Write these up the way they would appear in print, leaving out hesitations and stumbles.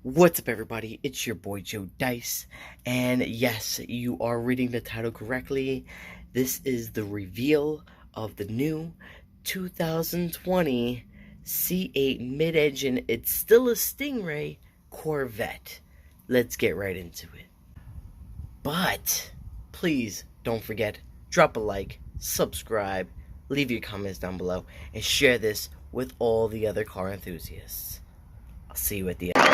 What's up, everybody? It's your boy Joe Dice, and yes, you are reading the title correctly. This is the reveal of the new 2020 C8 mid-engine, it's still a Stingray, Corvette. Let's get right into it. But please don't forget, drop a like, subscribe, leave your comments down below, and share this with all the other car enthusiasts. I'll see you at the end.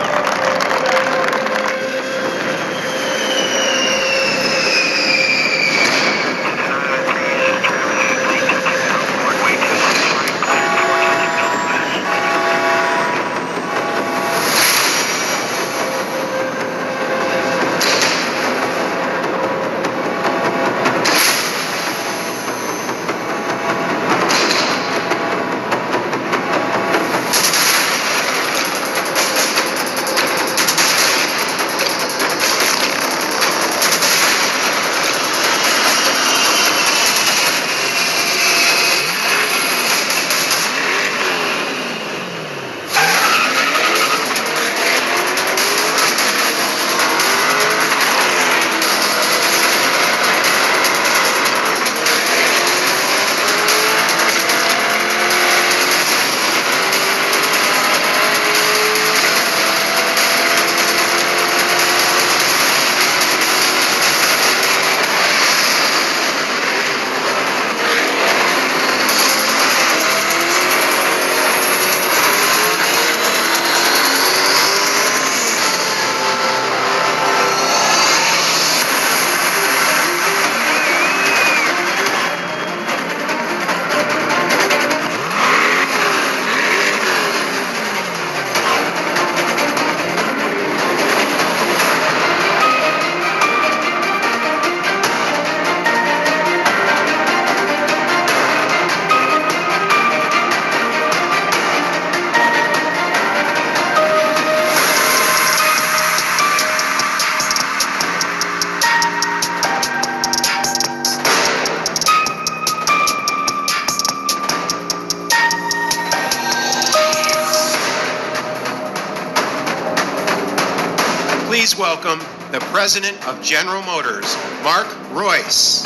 Please welcome the President of General Motors, Mark Royce.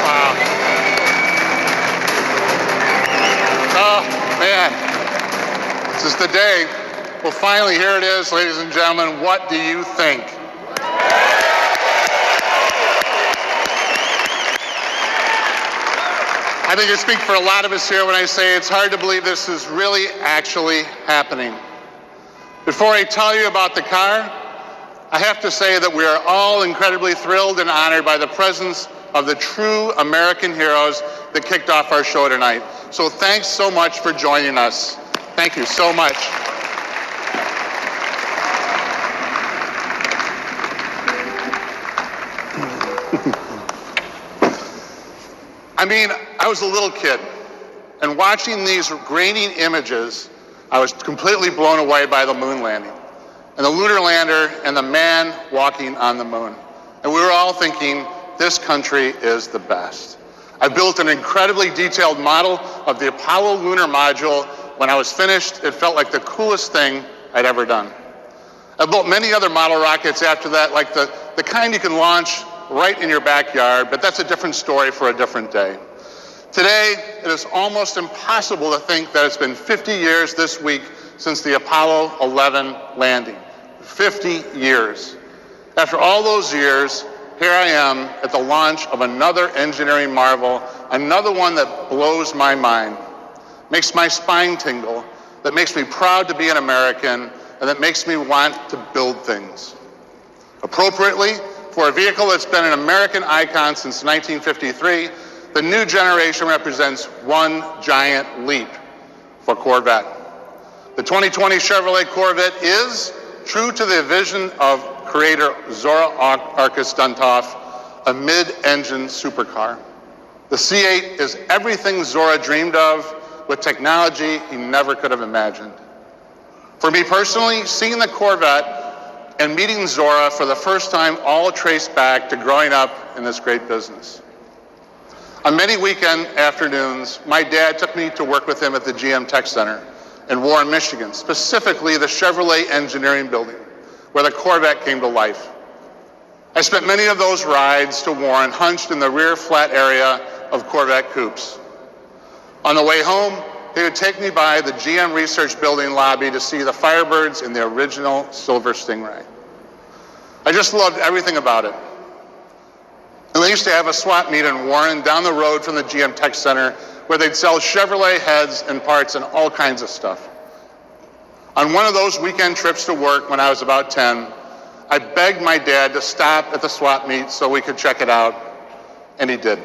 Wow. Oh, man. This is the day. Well, finally, here it is, ladies and gentlemen. What do you think? I think I speak for a lot of us here when I say it's hard to believe this is really actually happening. Before I tell you about the car, I have to say that we are all incredibly thrilled and honored by the presence of the true American heroes that kicked off our show tonight. So thanks so much for joining us. Thank you so much. I mean, I was a little kid, and watching these grainy images, I was completely blown away by the moon landing, and the lunar lander, and the man walking on the moon. And we were all thinking, this country is the best. I built an incredibly detailed model of the Apollo lunar module. When I was finished, it felt like the coolest thing I'd ever done. I built many other model rockets after that, like the kind you can launch right in your backyard, but that's a different story for a different day. Today, it is almost impossible to think that it's been 50 years this week since the Apollo 11 landing. 50 years. After all those years, here I am at the launch of another engineering marvel, another one that blows my mind, makes my spine tingle, that makes me proud to be an American, and that makes me want to build things. Appropriately, for a vehicle that's been an American icon since 1953, the new generation represents one giant leap for Corvette. The 2020 Chevrolet Corvette is, true to the vision of creator Zora Arkus-Duntov, a mid-engine supercar. The C8 is everything Zora dreamed of with technology he never could have imagined. For me personally, seeing the Corvette and meeting Zora for the first time all traced back to growing up in this great business. On many weekend afternoons, my dad took me to work with him at the GM Tech Center in Warren, Michigan, specifically the Chevrolet Engineering Building, where the Corvette came to life. I spent many of those rides to Warren hunched in the rear flat area of Corvette coupes. On the way home, he would take me by the GM Research Building lobby to see the Firebirds in the original Silver Stingray. I just loved everything about it. And they used to have a swap meet in Warren down the road from the GM Tech Center where they'd sell Chevrolet heads and parts and all kinds of stuff. On one of those weekend trips to work when I was about 10, I begged my dad to stop at the swap meet so we could check it out, and he did.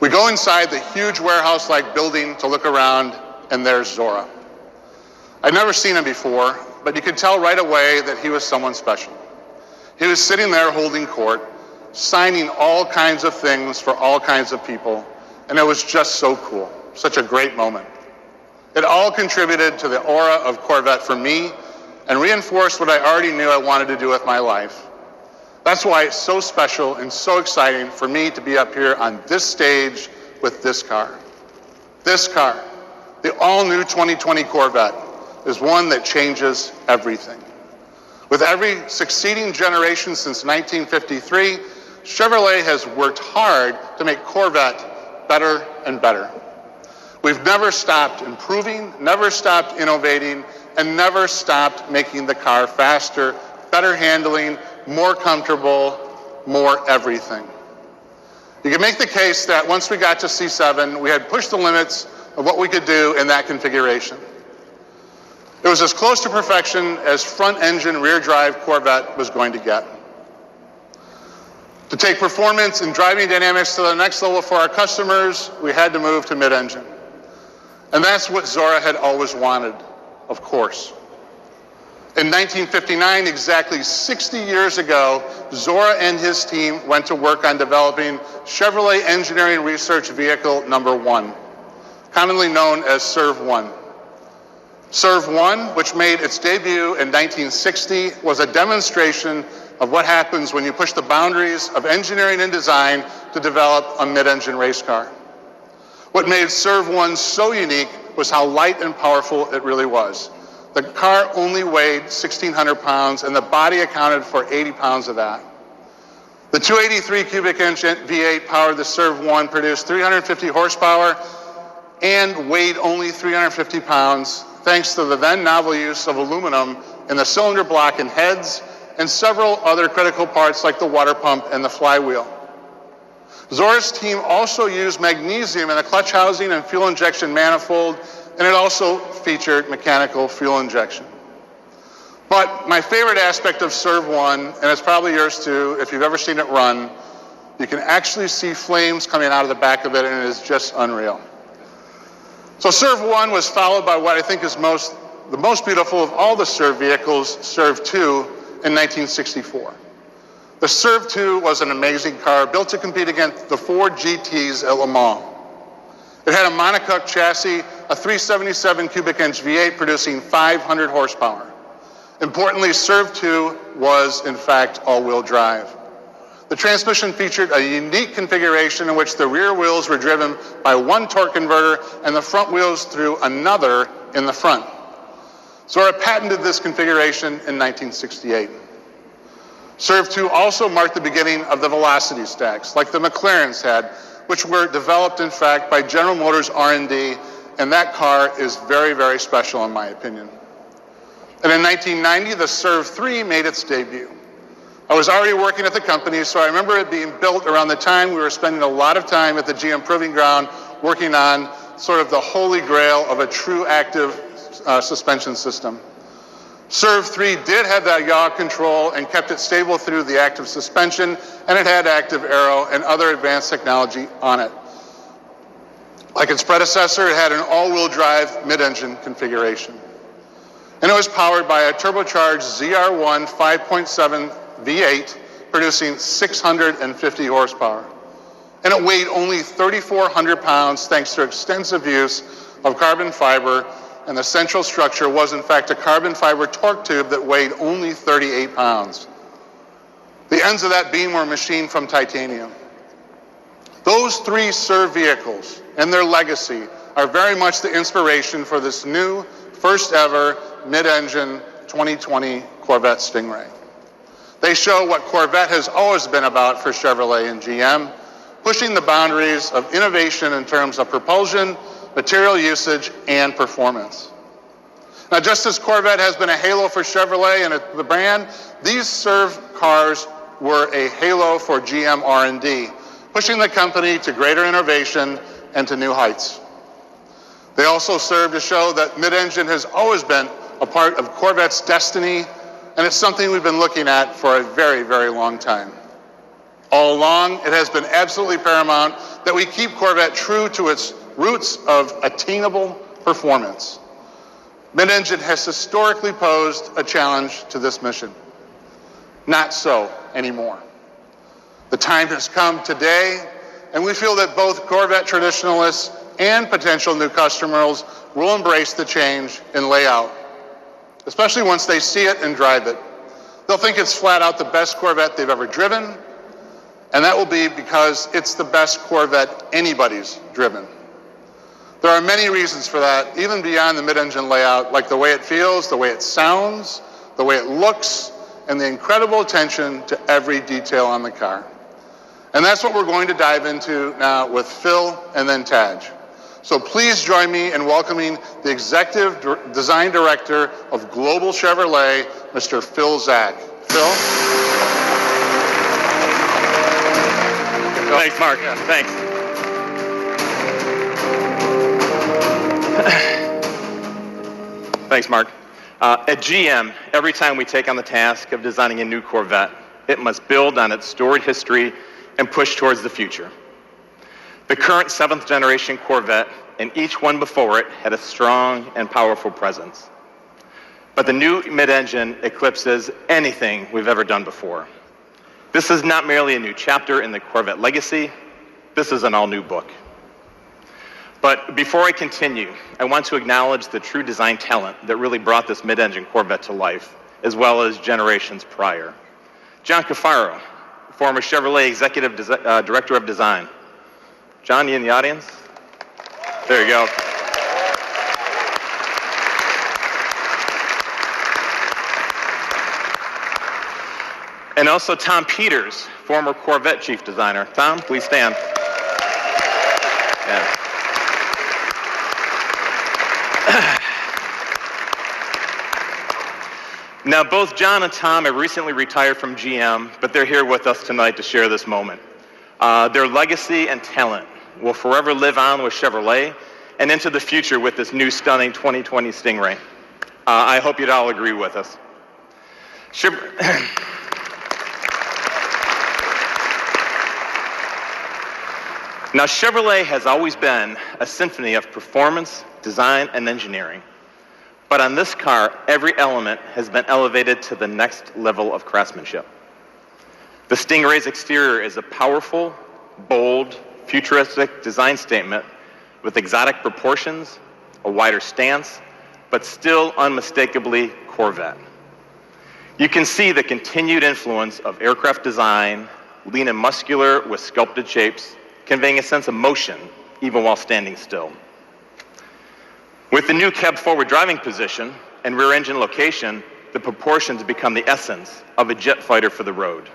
We go inside the huge warehouse-like building to look around, and there's Zora. I'd never seen him before, but you could tell right away that he was someone special. He was sitting there holding court, signing all kinds of things for all kinds of people, and it was just so cool, such a great moment. It all contributed to the aura of Corvette for me and reinforced what I already knew I wanted to do with my life. That's why it's so special and so exciting for me to be up here on this stage with this car. This car, the all-new 2020 Corvette, is one that changes everything. With every succeeding generation since 1953, Chevrolet has worked hard to make Corvette better and better. We've never stopped improving, never stopped innovating, and never stopped making the car faster, better handling, more comfortable, more everything. You can make the case that once we got to C7, we had pushed the limits of what we could do in that configuration. It was as close to perfection as front-engine, rear-drive Corvette was going to get. To take performance and driving dynamics to the next level for our customers, we had to move to mid-engine. And that's what Zora had always wanted, of course. In 1959, exactly 60 years ago, Zora and his team went to work on developing Chevrolet Engineering Research Vehicle number 1, commonly known as SERV-1. SERV-1, which made its debut in 1960, was a demonstration of what happens when you push the boundaries of engineering and design to develop a mid-engine race car. What made SERV-1 so unique was how light and powerful it really was. The car only weighed 1,600 pounds, and the body accounted for 80 pounds of that. The 283 cubic inch V8 powered the SERV-1 produced 350 horsepower and weighed only 350 pounds, thanks to the then novel use of aluminum in the cylinder block and heads, and several other critical parts like the water pump and the flywheel. Zora's team also used magnesium in the clutch housing and fuel injection manifold, and it also featured mechanical fuel injection. But my favorite aspect of SERV-1, and it's probably yours too, if you've ever seen it run, you can actually see flames coming out of the back of it, and it is just unreal. So SERV-1 was followed by what I think is the most beautiful of all the SERV vehicles, SERV-2, in 1964. The SERV-2 was an amazing car built to compete against the Ford GTs at Le Mans. It had a monocoque chassis, a 377 cubic inch V8 producing 500 horsepower. Importantly, SERV-2 was, in fact, all-wheel drive. The transmission featured a unique configuration in which the rear wheels were driven by one torque converter and the front wheels through another in the front. Zora patented this configuration in 1968. SERV-2 also marked the beginning of the velocity stacks, like the McLarens had, which were developed, in fact, by General Motors R&D, and that car is very, very special in my opinion. And in 1990, the SERV-3 made its debut. I was already working at the company, so I remember it being built around the time we were spending a lot of time at the GM Proving Ground working on sort of the holy grail of a true active suspension system. SERV-3 did have that yaw control and kept it stable through the active suspension, and it had active aero and other advanced technology on it. Like its predecessor, it had an all-wheel drive mid-engine configuration. And it was powered by a turbocharged ZR1 5.7 V8 producing 650 horsepower. And it weighed only 3,400 pounds thanks to extensive use of carbon fiber, and the central structure was in fact a carbon fiber torque tube that weighed only 38 pounds. The ends of that beam were machined from titanium. Those Those three SERV vehicles and their legacy are very much the inspiration for this new, first ever mid-engine 2020 Corvette Stingray. They show what Corvette has always been about for Chevrolet and GM, pushing the boundaries of innovation in terms of propulsion, material usage, and performance. Now, just as Corvette has been a halo for Chevrolet and the brand, these SERV cars were a halo for GM R&D, pushing the company to greater innovation and to new heights. They also serve to show that mid-engine has always been a part of Corvette's destiny, and it's something we've been looking at for a very, very long time. All along, it has been absolutely paramount that we keep Corvette true to its roots of attainable performance. Mid-engine has historically posed a challenge to this mission. Not so anymore. The time has come today, and we feel that both Corvette traditionalists and potential new customers will embrace the change in layout, especially once they see it and drive it. They'll think it's flat out the best Corvette they've ever driven, and that will be because it's the best Corvette anybody's driven. There are many reasons for that, even beyond the mid-engine layout, like the way it feels, the way it sounds, the way it looks, and the incredible attention to every detail on the car. And that's what we're going to dive into now with Phil and then Taj. So please join me in welcoming the Executive Design Director of Global Chevrolet, Mr. Phil Zak. Phil? Thanks, Mark. Yeah. Thanks. Thanks, Mark. At GM, every time we take on the task of designing a new Corvette, it must build on its storied history and push towards the future. The current 7th generation Corvette and each one before it had a strong and powerful presence. But the new mid-engine eclipses anything we've ever done before. This is not merely a new chapter in the Corvette legacy, this is an all-new book. But before I continue, I want to acknowledge the true design talent that really brought this mid-engine Corvette to life, as well as generations prior. John Cafaro, former Chevrolet Executive Director of Design. John, you in the audience? There you go. And also Tom Peters, former Corvette Chief Designer. Tom, please stand. Yeah. Now, both John and Tom have recently retired from GM, but they're here with us tonight to share this moment. Their legacy and talent will forever live on with Chevrolet and into the future with this new stunning 2020 Stingray. I hope you'd all agree with us. Now, Chevrolet has always been a symphony of performance, design, and engineering. But on this car, every element has been elevated to the next level of craftsmanship. The Stingray's exterior is a powerful, bold, futuristic design statement with exotic proportions, a wider stance, but still unmistakably Corvette. You can see the continued influence of aircraft design, lean and muscular with sculpted shapes, conveying a sense of motion even while standing still. With the new cab forward driving position and rear engine location, the proportions become the essence of a jet fighter for the road.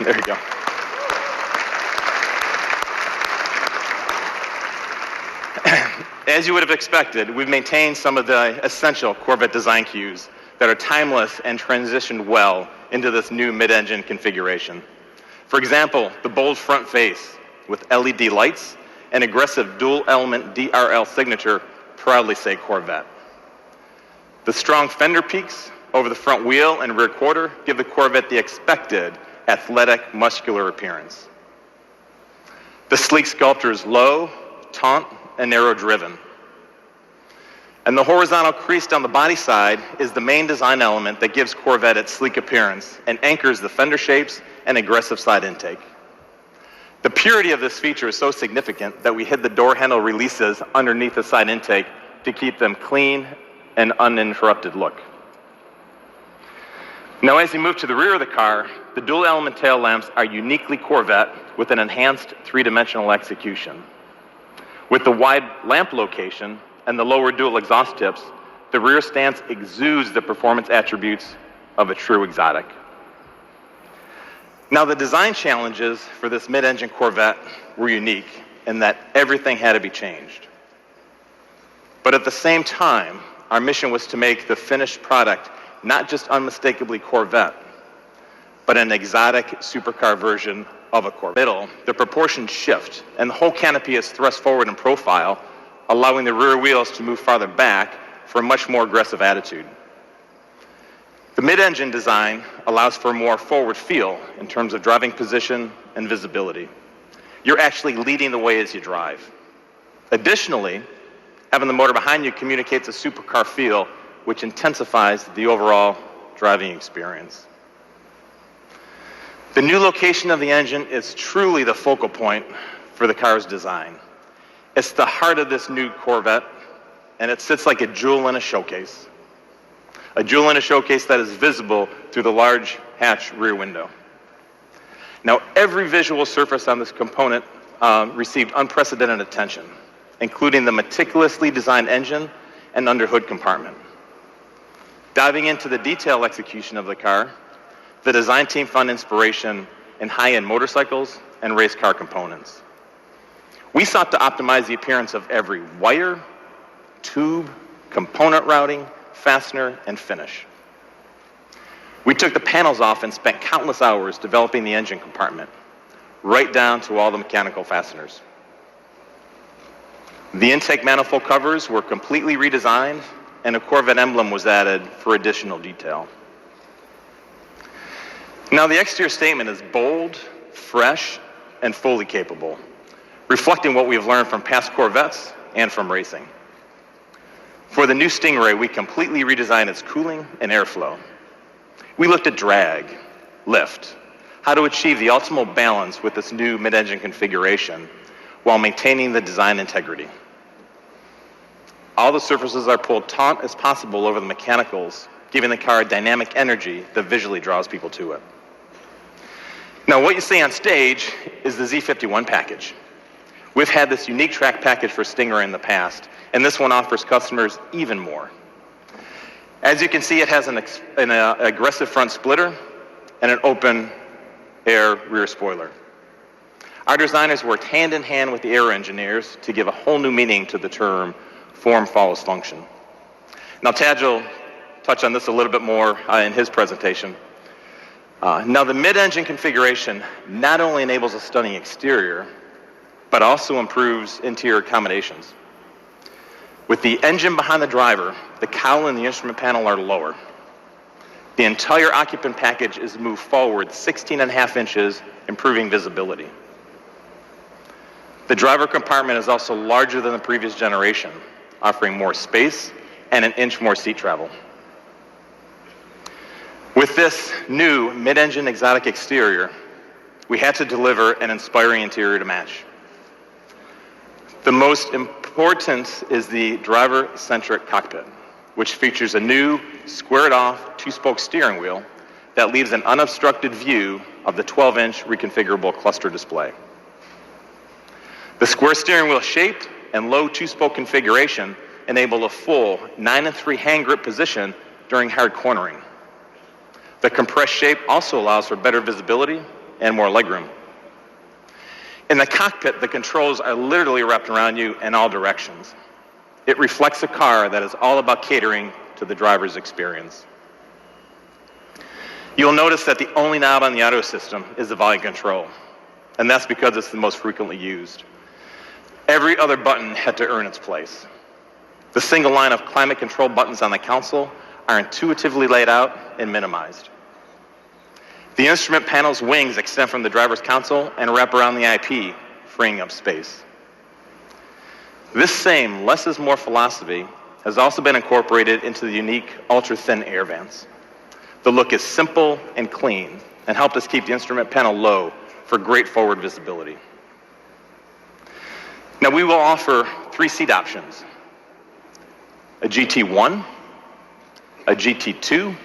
There you go. As you would have expected, we've maintained some of the essential Corvette design cues that are timeless and transitioned well into this new mid-engine configuration. For example, the bold front face with LED lights and aggressive dual-element DRL signature proudly say Corvette. The strong fender peaks over the front wheel and rear quarter give the Corvette the expected athletic, muscular appearance. The sleek sculpture is low, taut, and narrow-driven. And the horizontal crease down the body side is the main design element that gives Corvette its sleek appearance and anchors the fender shapes and aggressive side intake. The purity of this feature is so significant that we hid the door handle releases underneath the side intake to keep them clean and uninterrupted look. Now, as you move to the rear of the car, the dual element tail lamps are uniquely Corvette with an enhanced three-dimensional execution. With the wide lamp location and the lower dual exhaust tips, the rear stance exudes the performance attributes of a true exotic. Now, the design challenges for this mid-engine Corvette were unique in that everything had to be changed. But at the same time, our mission was to make the finished product not just unmistakably Corvette, but an exotic supercar version of a Corvette. Middle, the proportions shift, and the whole canopy is thrust forward in profile, allowing the rear wheels to move farther back for a much more aggressive attitude. The mid-engine design allows for a more forward feel in terms of driving position and visibility. You're actually leading the way as you drive. Additionally, having the motor behind you communicates a supercar feel, which intensifies the overall driving experience. The new location of the engine is truly the focal point for the car's design. It's the heart of this new Corvette, and it sits like a jewel in a showcase. A jewel in a showcase that is visible through the large hatch rear window. Now, every visual surface on this component received unprecedented attention, including the meticulously designed engine and underhood compartment. Diving into the detail execution of the car, the design team found inspiration in high-end motorcycles and race car components. We sought to optimize the appearance of every wire, tube, component routing, fastener, and finish. We took the panels off and spent countless hours developing the engine compartment, right down to all the mechanical fasteners. The intake manifold covers were completely redesigned, and a Corvette emblem was added for additional detail. Now, the exterior statement is bold, fresh, and fully capable, reflecting what we've learned from past Corvettes and from racing. For the new Stingray, we completely redesigned its cooling and airflow. We looked at drag, lift, how to achieve the optimal balance with this new mid-engine configuration while maintaining the design integrity. All the surfaces are pulled taut as possible over the mechanicals, giving the car a dynamic energy that visually draws people to it. Now, what you see on stage is the Z51 package. We've had this unique track package for Stingray in the past, and this one offers customers even more. As you can see, it has an aggressive front splitter and an open air rear spoiler. Our designers worked hand in hand with the aero engineers to give a whole new meaning to the term form follows function. Now, Taj will touch on this a little bit more in his presentation. Now, the mid-engine configuration not only enables a stunning exterior, but also improves interior accommodations. With the engine behind the driver, the cowl and the instrument panel are lower. The entire occupant package is moved forward 16.5 inches, improving visibility. The driver compartment is also larger than the previous generation, offering more space and 1 inch more seat travel. With this new mid-engine exotic exterior, we had to deliver an inspiring interior to match. The most important is the driver-centric cockpit, which features a new squared-off 2-spoke steering wheel that leaves an unobstructed view of the 12-inch reconfigurable cluster display. The square steering wheel shape and low 2-spoke configuration enable a full 9-3 hand grip position during hard cornering. The compressed shape also allows for better visibility and more legroom. In the cockpit, the controls are literally wrapped around you in all directions. It reflects a car that is all about catering to the driver's experience. You'll notice that the only knob on the auto system is the volume control, and that's because it's the most frequently used. Every other button had to earn its place. The single line of climate control buttons on the console are intuitively laid out and minimized. The instrument panel's wings extend from the driver's console and wrap around the IP, freeing up space. This same less is more philosophy has also been incorporated into the unique ultra-thin air vents. The look is simple and clean and helped us keep the instrument panel low for great forward visibility. Now, we will offer 3 seat options: a GT1, a GT2,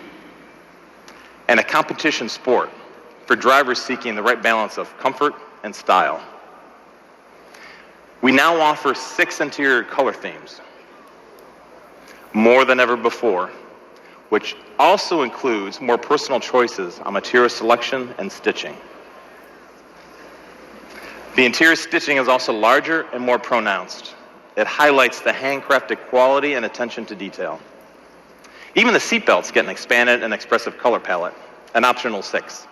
and a competition sport for drivers seeking the right balance of comfort and style. We now offer 6 interior color themes, more than ever before, which also includes more personal choices on material selection and stitching. The interior stitching is also larger and more pronounced. It highlights the handcrafted quality and attention to detail. Even the seatbelts get an expanded and expressive color palette, an optional 6.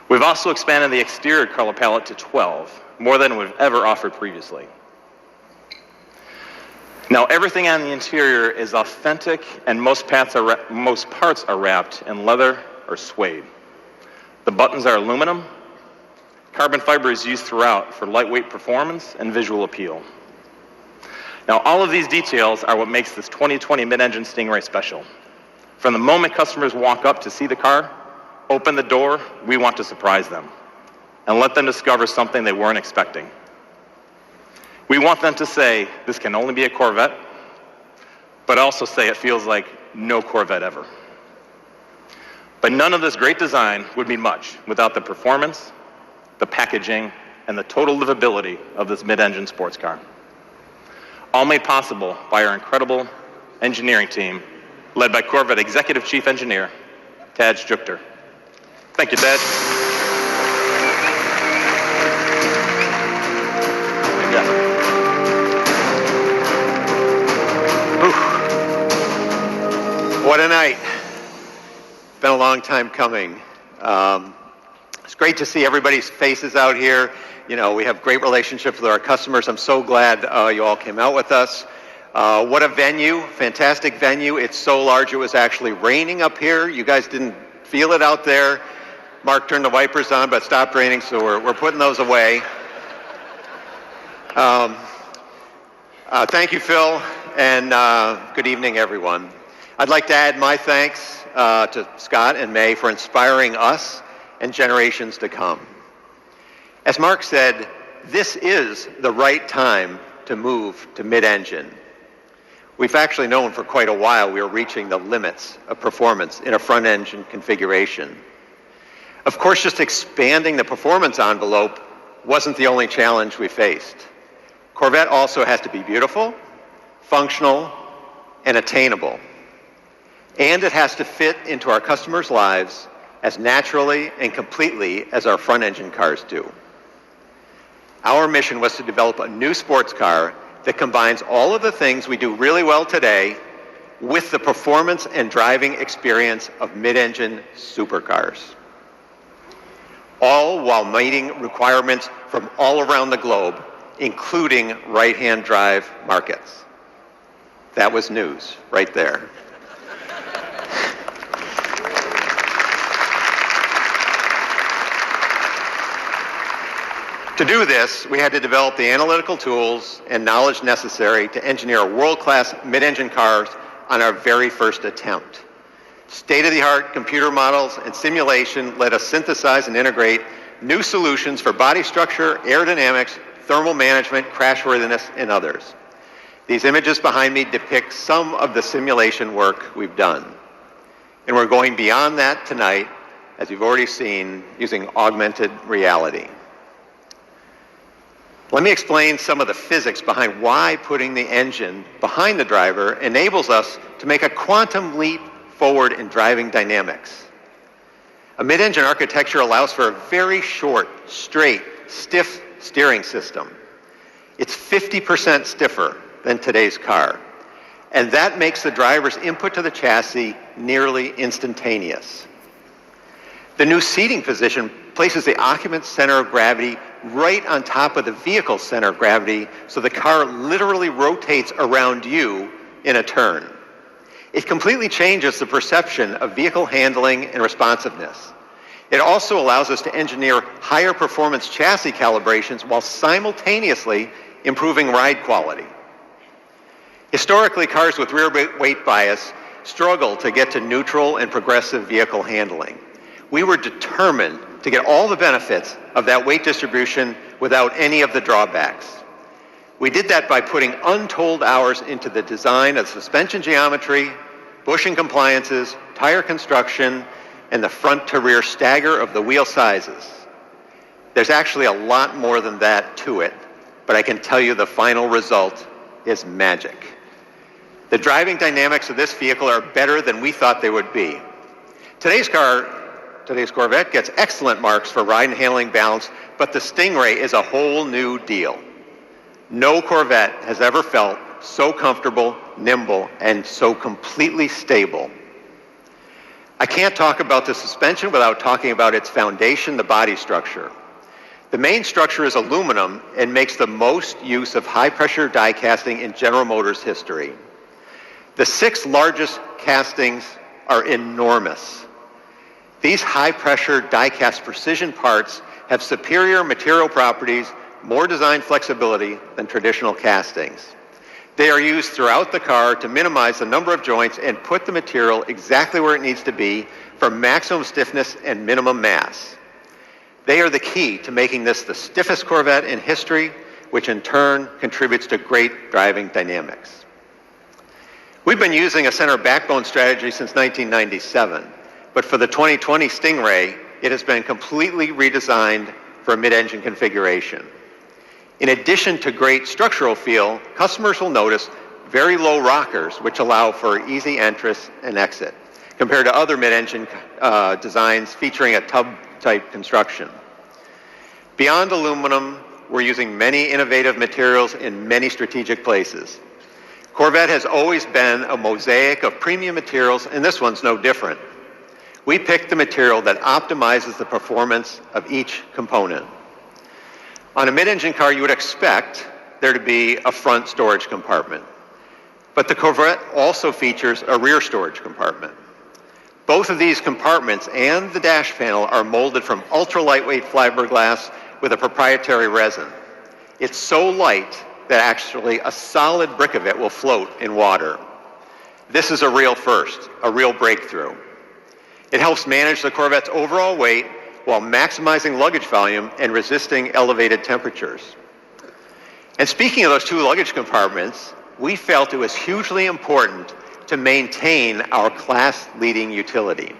We've also expanded the exterior color palette to 12, more than we've ever offered previously. Now, everything on the interior is authentic, and most parts are wrapped in leather or suede. The buttons are aluminum. Carbon fiber is used throughout for lightweight performance and visual appeal. Now, all of these details are what makes this 2020 mid-engine Stingray special. From the moment customers walk up to see the car, open the door, we want to surprise them and let them discover something they weren't expecting. We want them to say, this can only be a Corvette, but also say it feels like no Corvette ever. But none of this great design would mean much without the performance, the packaging, and the total livability of this mid-engine sports car. All made possible by our incredible engineering team, led by Corvette Executive Chief Engineer, Tad Strukter. Thank you, Tad. What a night. It's been a long time coming. It's great to see everybody's faces out here. You know, we have great relationships with our customers. I'm so glad you all came out with us. What a venue, fantastic venue. It's so large it was actually raining up here. You guys didn't feel it out there. Mark turned the wipers on, but it stopped raining, so we're putting those away. Thank you, Phil, and good evening, everyone. I'd like to add my thanks to Scott and May for inspiring us and generations to come. As Mark said, this is the right time to move to mid-engine. We've actually known for quite a while we are reaching the limits of performance in a front-engine configuration. Of course, just expanding the performance envelope wasn't the only challenge we faced. Corvette also has to be beautiful, functional, and attainable. And it has to fit into our customers' lives as naturally and completely as our front-engine cars do. Our mission was to develop a new sports car that combines all of the things we do really well today with the performance and driving experience of mid-engine supercars, all while meeting requirements from all around the globe, including right-hand drive markets. That was news right there. To do this, we had to develop the analytical tools and knowledge necessary to engineer world-class mid-engine cars on our very first attempt. State-of-the-art computer models and simulation let us synthesize and integrate new solutions for body structure, aerodynamics, thermal management, crashworthiness, and others. These images behind me depict some of the simulation work we've done. And we're going beyond that tonight, as you've already seen, using augmented reality. Let me explain some of the physics behind why putting the engine behind the driver enables us to make a quantum leap forward in driving dynamics. A mid-engine architecture allows for a very short, straight, stiff steering system. It's 50% stiffer than today's car. And that makes the driver's input to the chassis nearly instantaneous. The new seating position places the occupant's center of gravity right on top of the vehicle's center of gravity, so the car literally rotates around you in a turn. It completely changes the perception of vehicle handling and responsiveness. It also allows us to engineer higher performance chassis calibrations while simultaneously improving ride quality. Historically, cars with rear weight bias struggle to get to neutral and progressive vehicle handling. We were determined to get all the benefits of that weight distribution without any of the drawbacks. We did that by putting untold hours into the design of suspension geometry, bushing compliances, tire construction, and the front to rear stagger of the wheel sizes. There's actually a lot more than that to it, but I can tell you the final result is magic. The driving dynamics of this vehicle are better than we thought they would be. Today's Corvette gets excellent marks for ride and handling balance, but the Stingray is a whole new deal. No Corvette has ever felt so comfortable, nimble, and so completely stable. I can't talk about the suspension without talking about its foundation, the body structure. The main structure is aluminum and makes the most use of high-pressure die casting in General Motors history. The 6 largest castings are enormous. These high-pressure die-cast precision parts have superior material properties, more design flexibility than traditional castings. They are used throughout the car to minimize the number of joints and put the material exactly where it needs to be for maximum stiffness and minimum mass. They are the key to making this the stiffest Corvette in history, which in turn contributes to great driving dynamics. We've been using a center backbone strategy since 1997, but for the 2020 Stingray, it has been completely redesigned for a mid-engine configuration. In addition to great structural feel, customers will notice very low rockers, which allow for easy entrance and exit, compared to other mid-engine designs featuring a tub-type construction. Beyond aluminum, we're using many innovative materials in many strategic places. Corvette has always been a mosaic of premium materials, and this one's no different. We picked the material that optimizes the performance of each component. On a mid-engine car, you would expect there to be a front storage compartment, but the Corvette also features a rear storage compartment. Both of these compartments and the dash panel are molded from ultra-lightweight fiberglass with a proprietary resin. It's so light that actually a solid brick of it will float in water. This is a real first, a real breakthrough. It helps manage the Corvette's overall weight while maximizing luggage volume and resisting elevated temperatures. And speaking of those 2 luggage compartments, we felt it was hugely important to maintain our class-leading utility.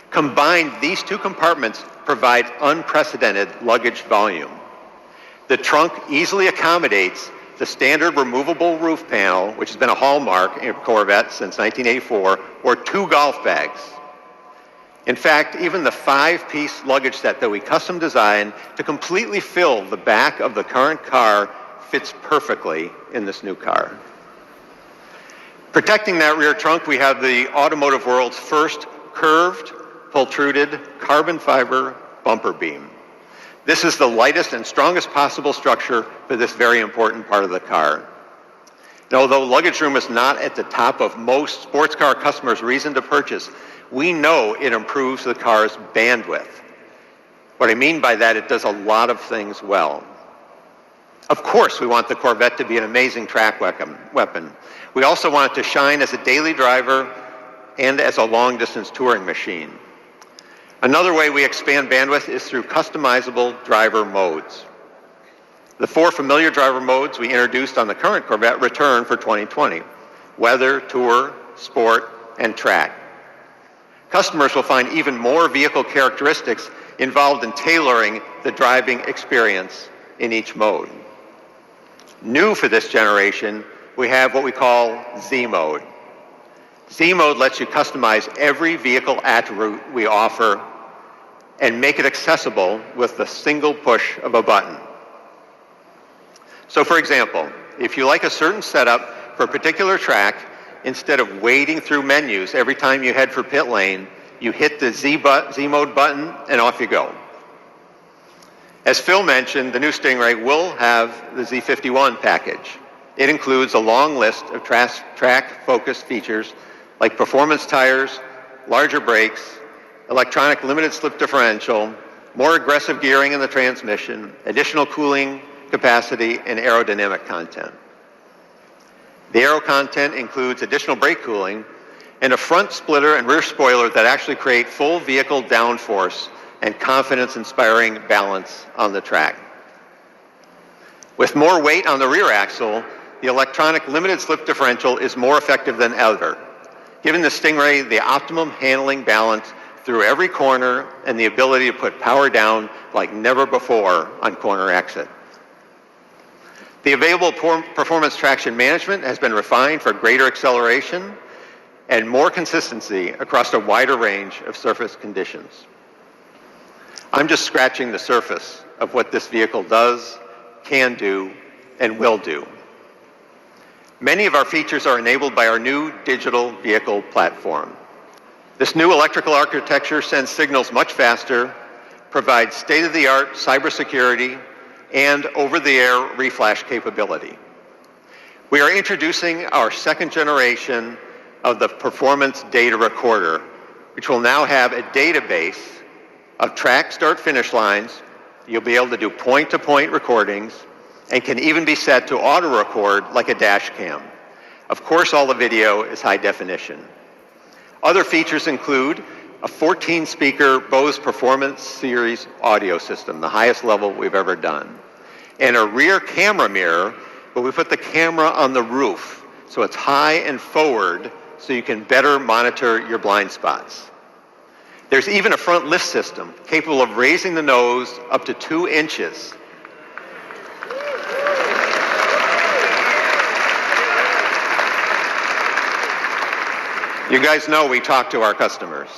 Combined, these 2 compartments provide unprecedented luggage volume. The trunk easily accommodates the standard removable roof panel, which has been a hallmark in Corvette since 1984, or 2 golf bags. In fact, even the 5-piece luggage set that we custom designed to completely fill the back of the current car fits perfectly in this new car. Protecting that rear trunk, we have the automotive world's first curved, pultruded carbon fiber bumper beam. This is the lightest and strongest possible structure for this very important part of the car. And although luggage room is not at the top of most sports car customers' reason to purchase, we know it improves the car's bandwidth. What I mean by that, it does a lot of things well. Of course, we want the Corvette to be an amazing track weapon. We also want it to shine as a daily driver and as a long-distance touring machine. Another way we expand bandwidth is through customizable driver modes. The 4 familiar driver modes we introduced on the current Corvette return for 2020: weather, tour, sport, and track. Customers will find even more vehicle characteristics involved in tailoring the driving experience in each mode. New for this generation, we have what we call Z Mode. Z Mode lets you customize every vehicle attribute we offer and make it accessible with the single push of a button. So for example, if you like a certain setup for a particular track, instead of wading through menus every time you head for pit lane, you hit the Z Mode button and off you go. As Phil mentioned, the new Stingray will have the Z51 package. It includes a long list of track-focused features like performance tires, larger brakes, electronic limited slip differential, more aggressive gearing in the transmission, additional cooling capacity, and aerodynamic content. The aero content includes additional brake cooling and a front splitter and rear spoiler that actually create full vehicle downforce and confidence-inspiring balance on the track. With more weight on the rear axle, the electronic limited slip differential is more effective than ever. giving the Stingray the optimum handling balance through every corner and the ability to put power down like never before on corner exit. The available performance traction management has been refined for greater acceleration and more consistency across a wider range of surface conditions. I'm just scratching the surface of what this vehicle does, can do, and will do. Many of our features are enabled by our new digital vehicle platform. This new electrical architecture sends signals much faster, provides state-of-the-art cybersecurity, and over-the-air reflash capability. We are introducing our second generation of the Performance Data Recorder, which will now have a database of track start-finish lines. You'll be able to do point-to-point recordings and can even be set to auto-record like a dash cam. Of course, all the video is high definition. Other features include a 14-speaker Bose Performance Series audio system, the highest level we've ever done, and a rear camera mirror, but we put the camera on the roof, so it's high and forward, so you can better monitor your blind spots. There's even a front lift system capable of raising the nose up to 2 inches. You guys know we talk to our customers.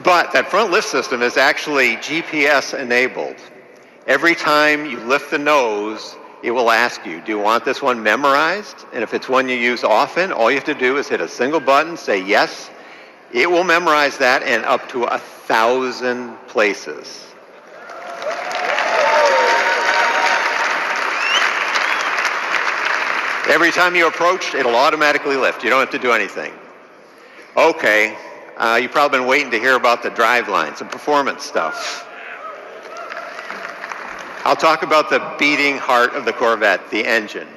But that front lift system is actually GPS enabled. Every time you lift the nose, it will ask you, do you want this one memorized? And if it's one you use often, all you have to do is hit a single button, say yes. It will memorize that and up to 1,000 places. Every time you approach, it'll automatically lift. You don't have to do anything. Okay, you've probably been waiting to hear about the driveline, some performance stuff. I'll talk about the beating heart of the Corvette, the engine.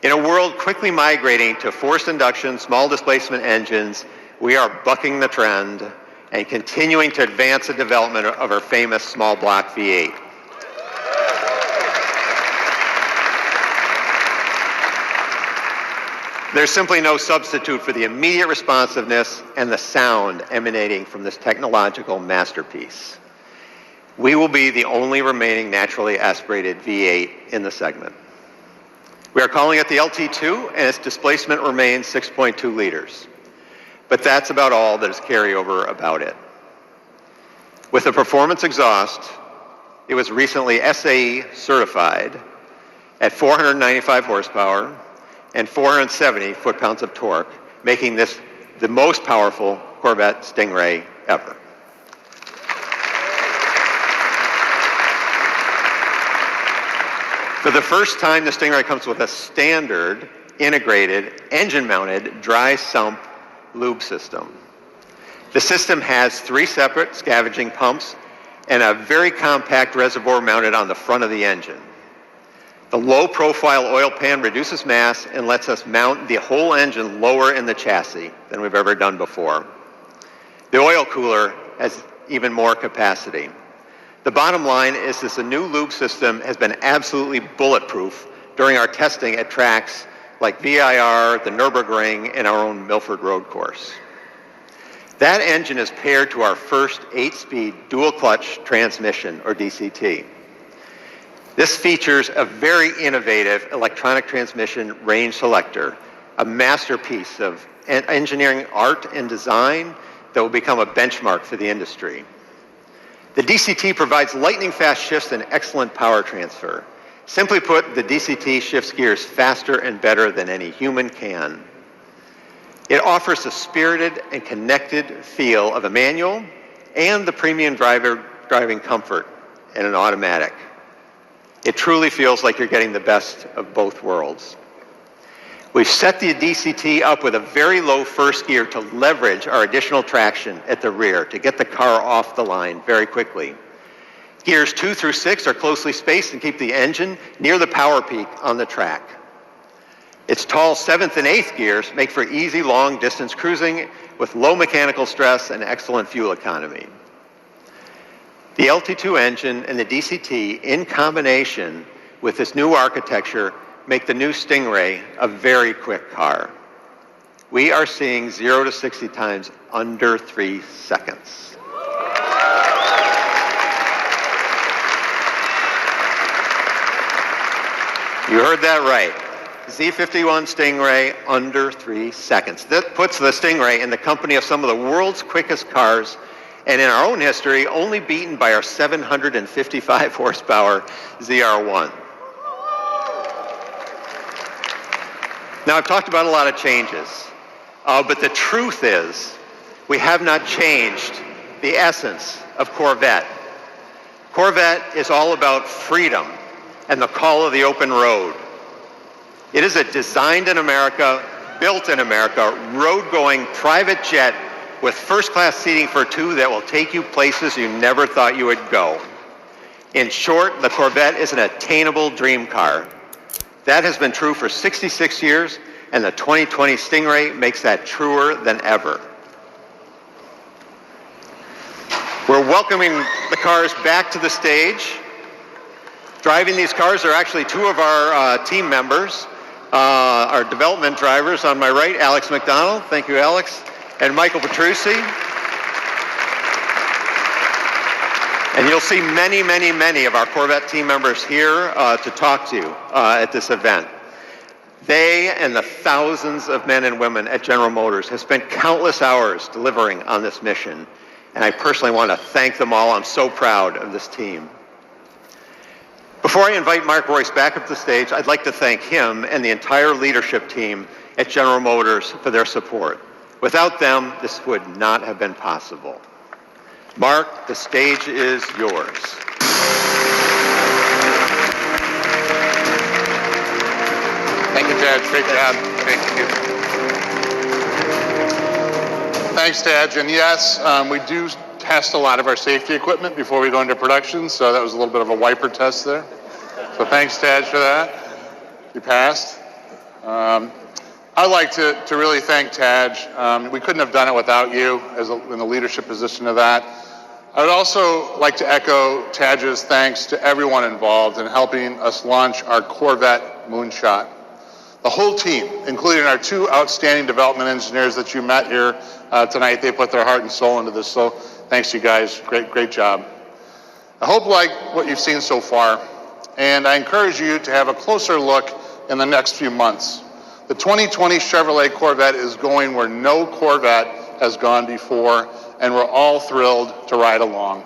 In a world quickly migrating to forced induction, small displacement engines, we are bucking the trend and continuing to advance the development of our famous small block V8. There's simply no substitute for the immediate responsiveness and the sound emanating from this technological masterpiece. We will be the only remaining naturally aspirated V8 in the segment. We are calling it the LT2, and its displacement remains 6.2 liters. But that's about all that is carryover about it. With a performance exhaust, it was recently SAE certified at 495 horsepower and 470 foot-pounds of torque, making this the most powerful Corvette Stingray ever. For the first time, the Stingray comes with a standard, integrated, engine-mounted, dry sump lube system. The system has 3 separate scavenging pumps and a very compact reservoir mounted on the front of the engine. The low-profile oil pan reduces mass and lets us mount the whole engine lower in the chassis than we've ever done before. The oil cooler has even more capacity. The bottom line is this new lube system has been absolutely bulletproof during our testing at tracks like VIR, the Nürburgring, and our own Milford Road course. That engine is paired to our first 8-speed dual-clutch transmission, or DCT. This features a very innovative electronic transmission range selector, a masterpiece of engineering art and design that will become a benchmark for the industry. The DCT provides lightning-fast shifts and excellent power transfer. Simply put, the DCT shifts gears faster and better than any human can. It offers the spirited and connected feel of a manual and the premium driving comfort in an automatic. It truly feels like you're getting the best of both worlds. We've set the DCT up with a very low first gear to leverage our additional traction at the rear to get the car off the line very quickly. Gears 2 through 6 are closely spaced and keep the engine near the power peak on the track. Its tall 7th and 8th gears make for easy long-distance cruising with low mechanical stress and excellent fuel economy. The LT2 engine and the DCT, in combination with this new architecture, make the new Stingray a very quick car. We are seeing 0 to 60 times under 3 seconds. You heard that right. Z51 Stingray under 3 seconds. That puts the Stingray in the company of some of the world's quickest cars, and in our own history, only beaten by our 755 horsepower ZR1. Now, I've talked about a lot of changes, but the truth is, we have not changed the essence of Corvette. Corvette is all about freedom and the call of the open road. It is a designed in America, built in America, road-going private jet with first-class seating for two that will take you places you never thought you would go. In short, the Corvette is an attainable dream car. That has been true for 66 years, and the 2020 Stingray makes that truer than ever. We're welcoming the cars back to the stage. Driving these cars are actually two of our team members, our development drivers. On my right, Alex McDonald, thank you, Alex, and Michael Petrucci. And you'll see many, many, many of our Corvette team members here to talk to you at this event. They and the thousands of men and women at General Motors have spent countless hours delivering on this mission, and I personally want to thank them all. I'm so proud of this team. Before I invite Mark Royce back up the stage, I'd like to thank him and the entire leadership team at General Motors for their support. Without them, this would not have been possible. Mark, the stage is yours. Thank you, Tad. Great job. Thank you. Thanks, Tad. And yes, we do test a lot of our safety equipment before we go into production, so that was a little bit of a wiper test there. So thanks, Tad, for that. You passed. I'd like to really thank Taj. We couldn't have done it without you in the leadership position of that. I would also like to echo Taj's thanks to everyone involved in helping us launch our Corvette Moonshot. The whole team, including our two outstanding development engineers that you met here tonight, they put their heart and soul into this. So thanks, you guys. Great job. I hope you like what you've seen so far, and I encourage you to have a closer look in the next few months. The 2020 Chevrolet Corvette is going where no Corvette has gone before, and we're all thrilled to ride along.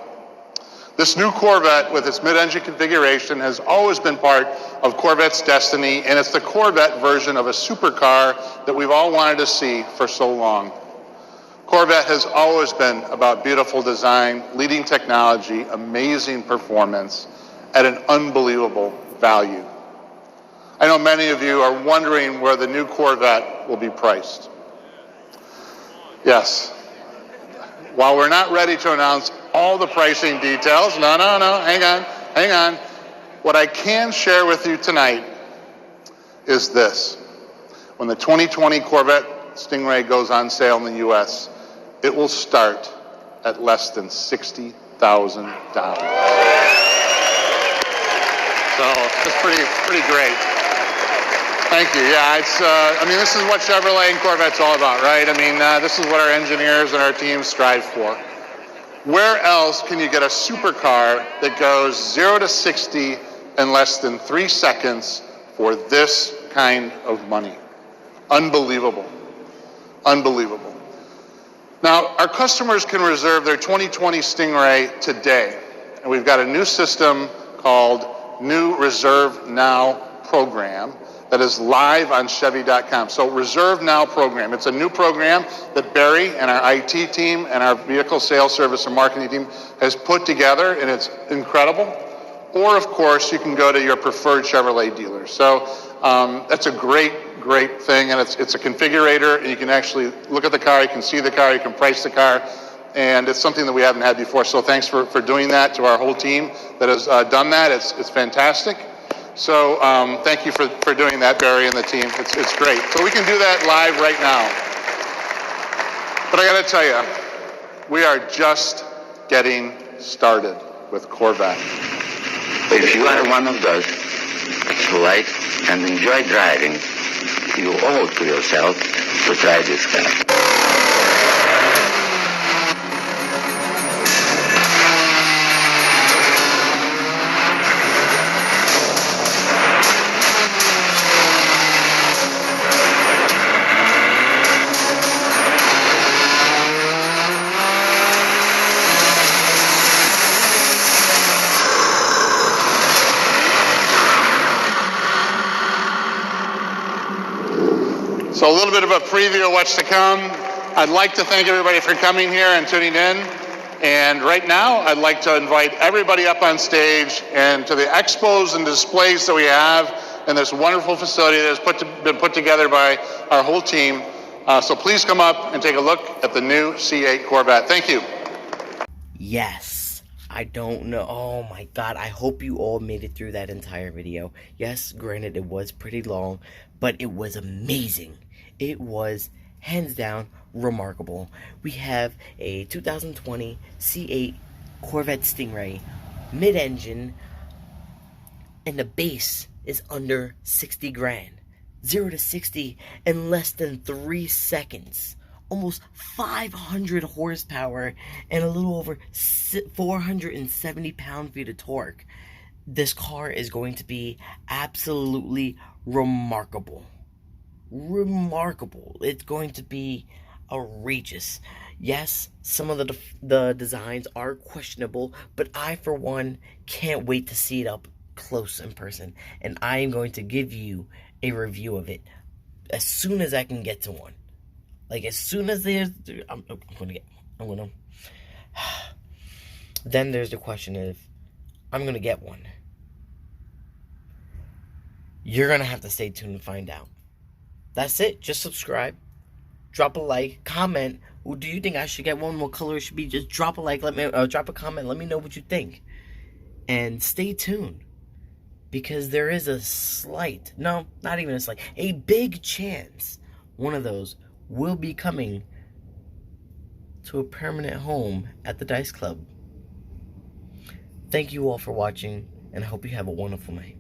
This new Corvette with its mid-engine configuration has always been part of Corvette's destiny, and it's the Corvette version of a supercar that we've all wanted to see for so long. Corvette has always been about beautiful design, leading technology, amazing performance, at an unbelievable value. I know many of you are wondering where the new Corvette will be priced. Yes. While we're not ready to announce all the pricing details, no, hang on. What I can share with you tonight is this. When the 2020 Corvette Stingray goes on sale in the U.S., it will start at less than $60,000. So it's pretty great. Thank you. Yeah, this is what Chevrolet and Corvette's all about, right? This is what our engineers and our teams strive for. Where else can you get a supercar that goes 0 to 60 in less than 3 seconds for this kind of money? Unbelievable. Unbelievable. Now, our customers can reserve their 2020 Stingray today, and we've got a new system called New Reserve Now program that is live on Chevy.com. So Reserve Now program. It's a new program that Barry and our IT team and our vehicle sales service and marketing team has put together, and it's incredible. Or, of course, you can go to your preferred Chevrolet dealer. So that's a great thing, and it's a configurator, and you can actually look at the car, you can see the car, you can price the car, and it's something that we haven't had before. So thanks for doing that to our whole team that has done that. It's fantastic. So thank you for doing that, Barry and the team. It's great. So we can do that live right now. But I got to tell you, we are just getting started with Corvette. If you are one of those who like and enjoy driving, you owe it to yourself to try this car. So a little bit of a preview of what's to come. I'd like to thank everybody for coming here and tuning in. And right now, I'd like to invite everybody up on stage and to the expos and displays that we have in this wonderful facility that has been put together by our whole team. So please come up and take a look at the new C8 Corvette. Thank you. Yes, I don't know. Oh my god, I hope you all made it through that entire video. Yes, granted, it was pretty long, but it was amazing. It was, hands down, remarkable. We have a 2020 C8 Corvette Stingray mid-engine, and the base is under 60 grand. 0 to 60 in less than 3 seconds. Almost 500 horsepower and a little over 470 pound-feet of torque. This car is going to be absolutely remarkable. Remarkable. It's going to be outrageous. Yes, some of the designs are questionable, but I, for one, can't wait to see it up close in person. And I am going to give you a review of it as soon as I can get to one. Like, as soon as I'm gonna. Then there's the question of, I'm gonna get one. You're gonna have to stay tuned and find out. That's it. Just subscribe, drop a like, comment. Well, do you think I should get one? What color it should be? Just drop a like. Let me drop a comment. Let me know what you think, and stay tuned, because there is a slight, no, not even a slight, a big chance one of those will be coming to a permanent home at the Dice Club. Thank you all for watching, and I hope you have a wonderful night.